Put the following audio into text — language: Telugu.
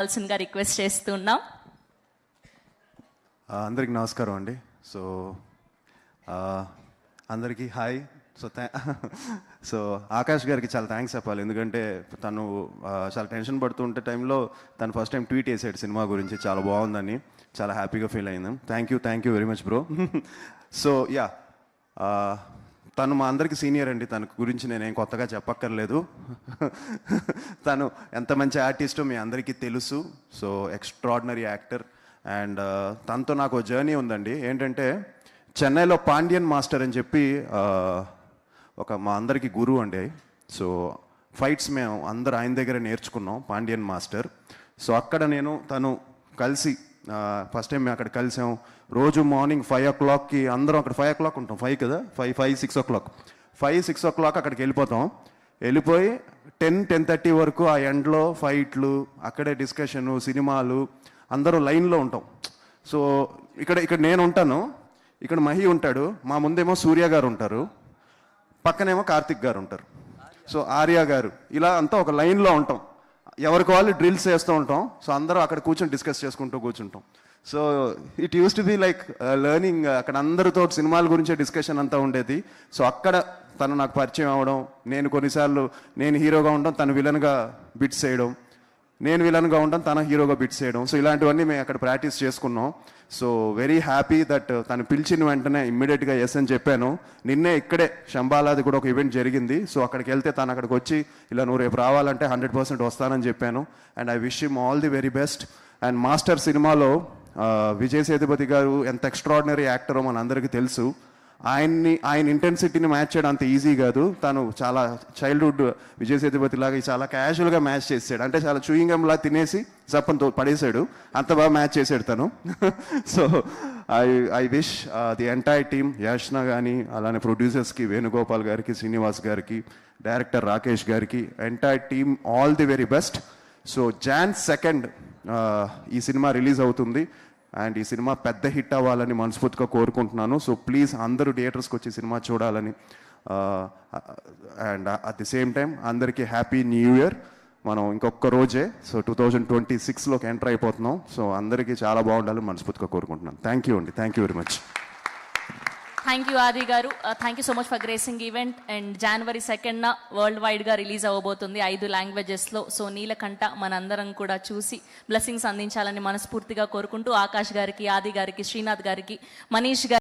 గా రిక్వెస్ట్ చేస్తున్నాం. అందరికి నమస్కారం అండి. సో అందరికీ హాయ్. సో ఆకాష్ గారికి చాలా థ్యాంక్స్ చెప్పాలి, ఎందుకంటే తను చాలా టెన్షన్ పడుతూ ఉంటే టైంలో తను ఫస్ట్ టైం ట్వీట్ చేసాడు సినిమా గురించి, చాలా బాగుందని, చాలా హ్యాపీగా ఫీల్ అయింది. Thank you very much bro. So yeah, తను మా అందరికి సీనియర్ అండి, తన గురించి నేనేం కొత్తగా చెప్పక్కర్లేదు. తను ఎంత మంచి ఆర్టిస్టో మీ అందరికీ తెలుసు. So extraordinary actor. అండ్ తనతో నాకు జర్నీ ఉందండి. ఏంటంటే చెన్నైలో పాండ్యన్ మాస్టర్ అని చెప్పి ఒక మా అందరికీ గురువు అండి. సో ఫైట్స్ మేము అందరు ఆయన దగ్గర నేర్చుకున్నాం, పాండ్యన్ మాస్టర్. సో అక్కడ నేను తను కలిసి ఫస్ట్ టైం మేము అక్కడ కలిసాం. రోజు మార్నింగ్ 5 o'clockకి అందరం అక్కడ 5 o'clock ఉంటాం, 5 కదా, 6 o'clock, 6 o'clock అక్కడికి వెళ్ళిపోతాం. వెళ్ళిపోయి 10-10:30 వరకు ఆ ఎండ్లో ఫైట్లు, అక్కడే డిస్కషను, సినిమాలు, అందరూ లైన్లో ఉంటాం. సో ఇక్కడ నేను ఉంటాను, ఇక్కడ మహి ఉంటాడు, మా ముందేమో సూర్య గారు ఉంటారు, పక్కనేమో కార్తిక్ గారు ఉంటారు, సో ఆర్య గారు, ఇలా అంతా ఒక లైన్లో ఉంటాం. ఎవరికి వాళ్ళు డ్రిల్స్ చేస్తూ ఉంటాం. సో అందరూ అక్కడ కూర్చొని డిస్కస్ చేసుకుంటూ కూర్చుంటాం. So it use to be like learning. అక్కడ అందరితో సినిమాల గురించే డిస్కషన్ అంతా ఉండేది. సో అక్కడ తను నాకు పరిచయం అవ్వడం, నేను కొన్నిసార్లు నేను హీరోగా ఉండడం, తను విలన్గా బిట్స్ చేయడం, నేను విలన్గా ఉండడం, తన హీరోగా బిట్స్ చేయడం. సో ఇలాంటివన్నీ మేము అక్కడ ప్రాక్టీస్ చేసుకున్నాం. సో వెరీ హ్యాపీ దట్ తను పిలిచిన వెంటనే ఇమ్మీడియట్గా ఎస్ అని చెప్పాను. నిన్నే ఇక్కడే శంబాలాది కూడా ఒక ఈవెంట్ జరిగింది. సో అక్కడికి వెళ్తే తను అక్కడికి వచ్చి ఇలా నువ్వు రేపు రావాలంటే 100% వస్తానని చెప్పాను. And I wish him all the very best. And master సినిమాలో విజయ్ సేతుపతి గారు ఎంత ఎక్స్ట్రాడినరీ యాక్టరో మన అందరికీ తెలుసు. ఆయన ఇంటెన్సిటీని మ్యాచ్ చేయడం అంత ఈజీ కాదు. తను చాలా చైల్డ్హుడ్ విజయ్ సేతుపతి లాగా చాలా క్యాజువల్గా మ్యాచ్ చేసాడు. అంటే చాలా చూయింగ్ గమ్లా తినేసి జప్పంతో పడేశాడు, అంత బాగా మ్యాచ్ చేశాడు తను. So I wish the entire team, Yashna కానీ, అలానే ప్రొడ్యూసర్స్కి వేణుగోపాల్ గారికి, శ్రీనివాస్ గారికి, డైరెక్టర్ రాకేష్ గారికి, entire team all the very best. So Jan 2 ఈ సినిమా రిలీజ్ అవుతుంది. అండ్ ఈ సినిమా పెద్ద హిట్ అవ్వాలని మనస్ఫూర్తిగా కోరుకుంటున్నాను. సో ప్లీజ్ అందరూ థియేటర్స్కి వచ్చి సినిమా చూడాలని. And at the same time అందరికీ హ్యాపీ న్యూ ఇయర్. మనం ఇంకొక రోజే, సో 2026లోకి ఎంటర్ అయిపోతున్నాం. సో అందరికీ చాలా బాగుండాలని మనస్ఫూర్తిగా కోరుకుంటున్నాను. థ్యాంక్ యూ అండి, thank you very much. Thank you Aadi గారు. Thank you so much for gracing event. And January 2న వరల్డ్ వైడ్గా రిలీజ్ అవ్వబోతుంది 5 లాంగ్వేజెస్లో. సో నీలకంఠ మనందరం కూడా చూసి బ్లెస్సింగ్స్ అందించాలని మనస్ఫూర్తిగా కోరుకుంటూ ఆకాష్ గారికి, ఆది గారికి, శ్రీనాథ్ గారికి, మనీష్ గారికి